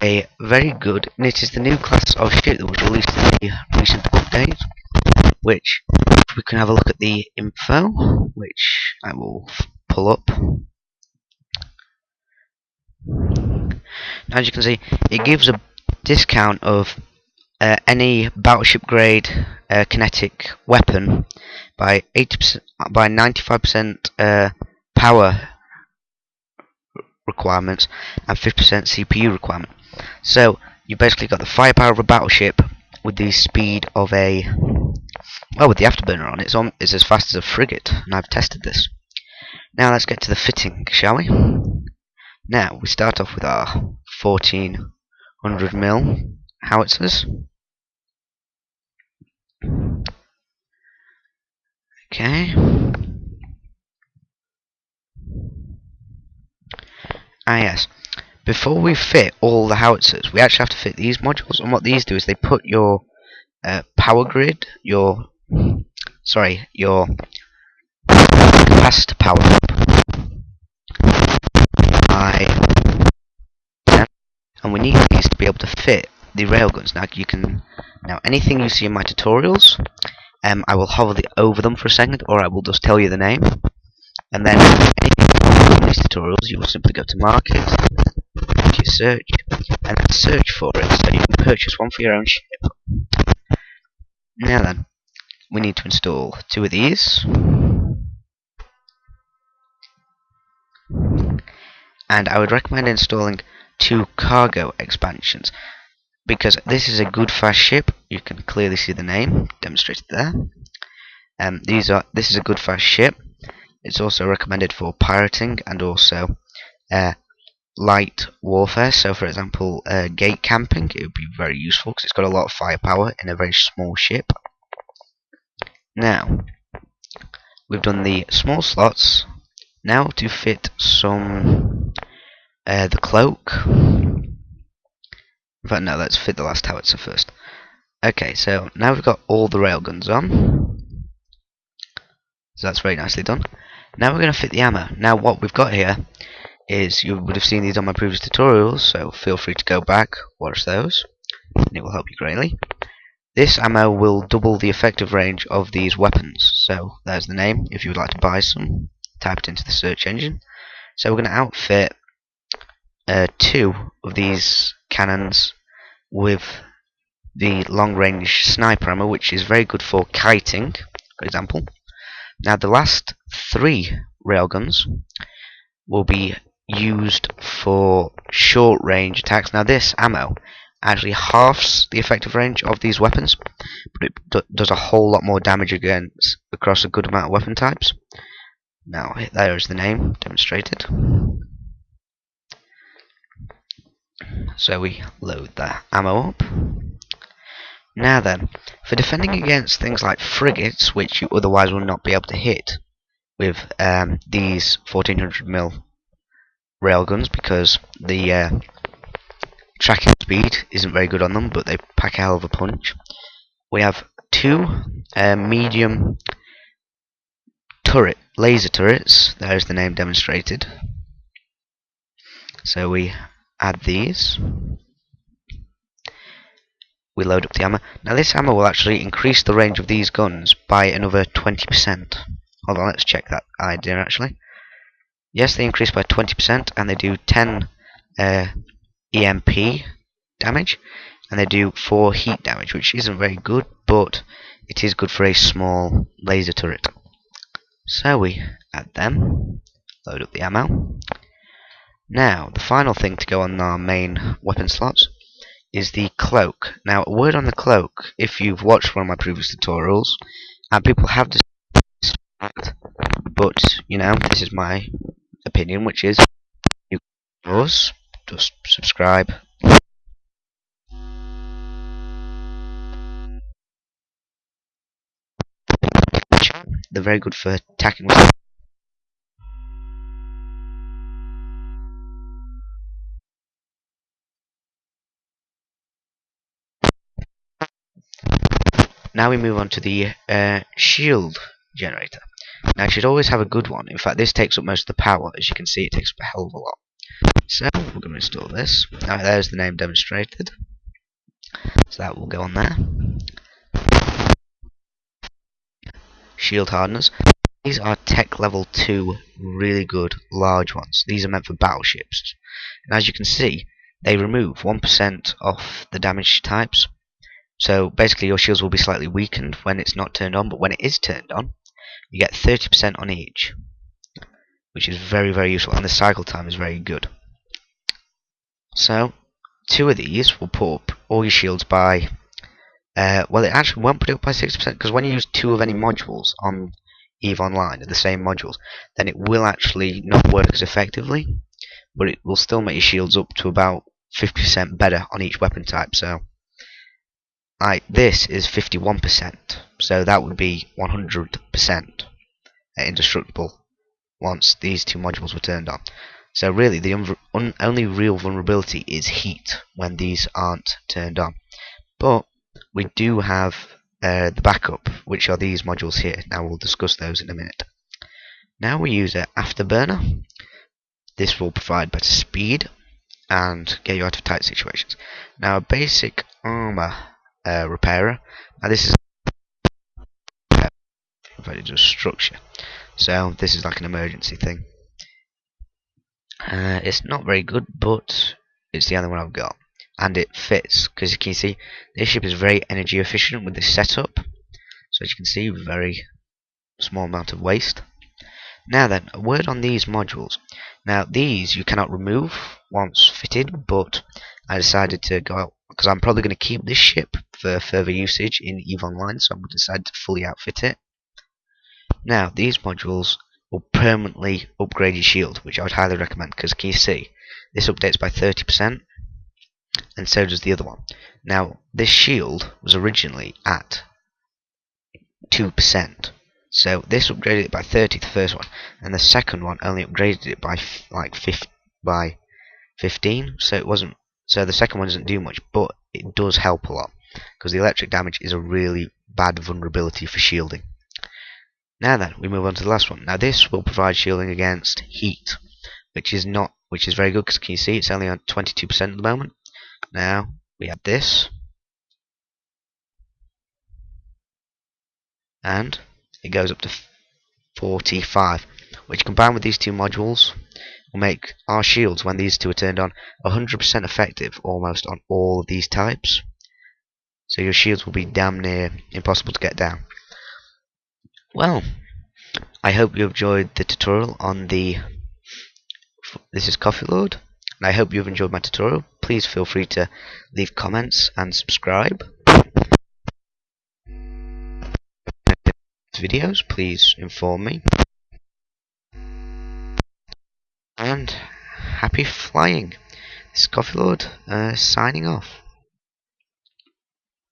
a very good, and it is the new class of ship that was released in the recent update, which we can have a look at the info, which I will pull up. As you can see, it gives a discount of any battleship grade kinetic weapon by 80%, by 95% power requirements and 50% CPU requirement. So you basically got the firepower of a battleship with the speed of a, well, with the afterburner on. It's as fast as a frigate, and I've tested this. Now let's get to the fitting, shall we? Now we start off with our 1400mm howitzers. Okay. Yes. Before we fit all the howitzers, we actually have to fit these modules, and what these do is they put your power grid, your capacitor power up by 10, and we need these to be able to fit the railguns. Now anything you see in my tutorials, I will hover over them for a second, or I will just tell you the name, and then anything in these tutorials you will simply go to market, to your search, and then search for it, so you can purchase one for your own ship. Now then, we need to install 2 of these, and I would recommend installing 2 cargo expansions, because this is a good fast ship. You can clearly see the name demonstrated there. This is a good fast ship. It's also recommended for pirating and also light warfare. So for example, gate camping, it would be very useful because it's got a lot of firepower in a very small ship. Now we've done the small slots. Now to fit some the cloak. In fact, no, let's fit the last howitzer first. Okay, so now we've got all the railguns on. So that's very nicely done. Now we're going to fit the ammo. Now what we've got here is, you would have seen these on my previous tutorials, so feel free to go back, watch those, and it will help you greatly. This ammo will double the effective range of these weapons. So there's the name. If you would like to buy some, type it into the search engine. So we're going to outfit 2 of these cannons with the long-range sniper ammo, which is very good for kiting, for example. Now the last 3 railguns will be used for short-range attacks. Now this ammo actually halves the effective range of these weapons, but it does a whole lot more damage across a good amount of weapon types. Now there is the name demonstrated. So we load the ammo up. Now then, for defending against things like frigates, which you otherwise will not be able to hit with these 1400mm railguns, because the tracking speed isn't very good on them, but they pack a hell of a punch. We have 2 medium laser turrets. There's the name demonstrated. So we add these. We load up the ammo. Now this ammo will actually increase the range of these guns by another 20%. Hold on, let's check that idea actually. Yes, they increase by 20%, and they do 10 EMP damage, and they do 4 heat damage, which isn't very good, but it is good for a small laser turret. So we add them, load up the ammo. Now, the final thing to go on our main weapon slots is the cloak. Now, a word on the cloak, if you've watched one of my previous tutorials, and people have discussed, but, you know, this is my opinion, which is, you yours, just subscribe. They're very good for attacking. Now we move on to the shield generator. Now you should always have a good one. In fact, this takes up most of the power. As you can see, it takes up a hell of a lot. So we're going to install this. Now there's the name demonstrated, so that will go on there. Shield hardeners. These are tech level 2, really good large ones. These are meant for battleships. And as you can see, they remove 1% off the damage types. So basically your shields will be slightly weakened when it's not turned on, but when it is turned on, you get 30% on each, which is very, very useful, and the cycle time is very good. So 2 of these will put up all your shields by well, it actually won't put it up by 60%, because when you use 2 of any modules on EVE Online, the same modules, then it will actually not work as effectively, but it will still make your shields up to about 50% better on each weapon type. So this is 51%, so that would be 100% indestructible once these 2 modules were turned on. So really the only real vulnerability is heat when these aren't turned on. But we do have the backup, which are these modules here. Now we'll discuss those in a minute. Now we use an afterburner. This will provide better speed and get you out of tight situations. Now a basic armor repairer. Now this is just structure. So this is like an emergency thing. It's not very good, but it's the only one I've got. And it fits, because you can see this ship is very energy efficient with this setup. So as you can see, very small amount of waste. Now then, a word on these modules. Now these you cannot remove once fitted, but I decided to go out because I'm probably going to keep this ship for further usage in EVE Online, so I'm going to decide to fully outfit it. Now these modules will permanently upgrade your shield, which I would highly recommend, because can you see this updates by 30%, and so does the other one. Now this shield was originally at 2%, so this upgraded it by 30, the first one, and the second one only upgraded it by like 15. So it wasn't. So the second one doesn't do much, but it does help a lot, because the electric damage is a really bad vulnerability for shielding. Now then, we move on to the last one. Now this will provide shielding against heat, which is very good, because can you see it's only on 22% at the moment. Now we have this, and it goes up to 45, which combined with these 2 modules will make our shields, when these 2 are turned on, 100% effective almost on all of these types. So your shields will be damn near impossible to get down. Well, I hope you enjoyed the tutorial on this is coffielord, and I hope you've enjoyed my tutorial. Please feel free to leave comments and subscribe. Videos, please inform me. And happy flying. This is coffielord signing off.